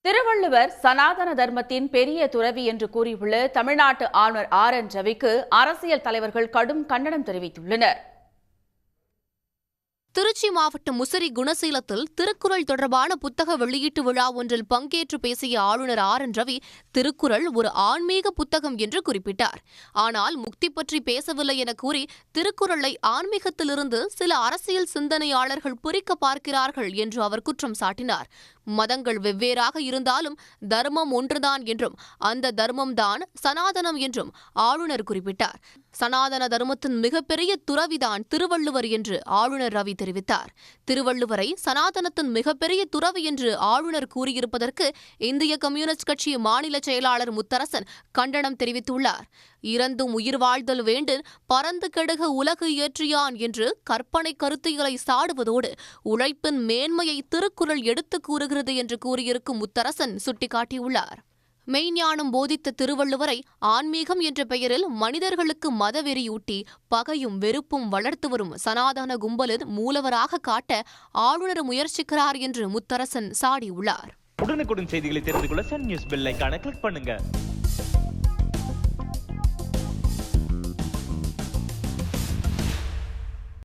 திருவள்ளுவர் சனாதன தர்மத்தின் பெரிய துறவி என்று கூறியுள்ள தமிழ்நாட்டு ஆளுநர் RN ரவிக்கு அரசியல் தலைவர்கள் கடும் கண்டனம் தெரிவித்துள்ளனர். திருச்சி மாவட்டம் முசிறி குணசீலத்தில் திருக்குறள் தொடர்பான புத்தக வெளியீட்டு விழா ஒன்றில் பங்கேற்று பேசிய ஆளுநர் RN ரவி திருக்குறள் ஒரு ஆன்மீக புத்தகம் என்று குறிப்பிட்டார். ஆனால் முக்தி பற்றி பேசவில்லை என கூறி திருக்குறளை ஆன்மீகத்திலிருந்து சில அரசியல் சிந்தனையாளர்கள் பிரிக்க பார்க்கிறார்கள் என்று அவர் குற்றம் சாட்டினார். மதங்கள் வெவ்வேறாக இருந்தாலும் தர்மம் ஒன்றுதான் என்றும் அந்த தர்மம்தான் சனாதனம் என்றும் ஆளுநர் குறிப்பிட்டார். சனாதன தர்மத்தின் மிகப்பெரிய துறவிதான் திருவள்ளுவர் என்று ஆளுநர் ரவி தெரிவித்தார். திருவள்ளுவரை சனாதனத்தின் மிகப்பெரிய துறவி என்று ஆளுநர் கூறியிருப்பதற்கு இந்திய கம்யூனிஸ்ட் கட்சி மாநில செயலாளர் முத்தரசன் கண்டனம் தெரிவித்துள்ளார். இறந்தும் உயிர் வாழ்தல் வேண்டின் பறந்து கெடுக உலகு இயற்றியான் என்று கற்பனை கருத்தியலை சாடுவதோடு உழைப்பின் மேன்மையை திருக்குறள் எடுத்துக் கூறுகிறது என்று கூறியிருக்கும் முத்தரசன் சுட்டிக்காட்டியுள்ளார். மெய்ஞானம் போதித்த திருவள்ளுவரை ஆன்மீகம் என்ற பெயரில் மனிதர்களுக்கு மதவெறியூட்டி பகையும் வெறுப்பும் வளர்த்து வரும் சனாதன கும்பலின் மூலவராக காட்ட ஆளுநர் முயற்சிக்கிறார் என்று முத்தரசன் சாடியுள்ளார். உடனுக்குடன் செய்திகளை தெரிந்து கொள்ள சன் நியூஸ் பெல் ஐகானை கிளிக் பண்ணுங்க.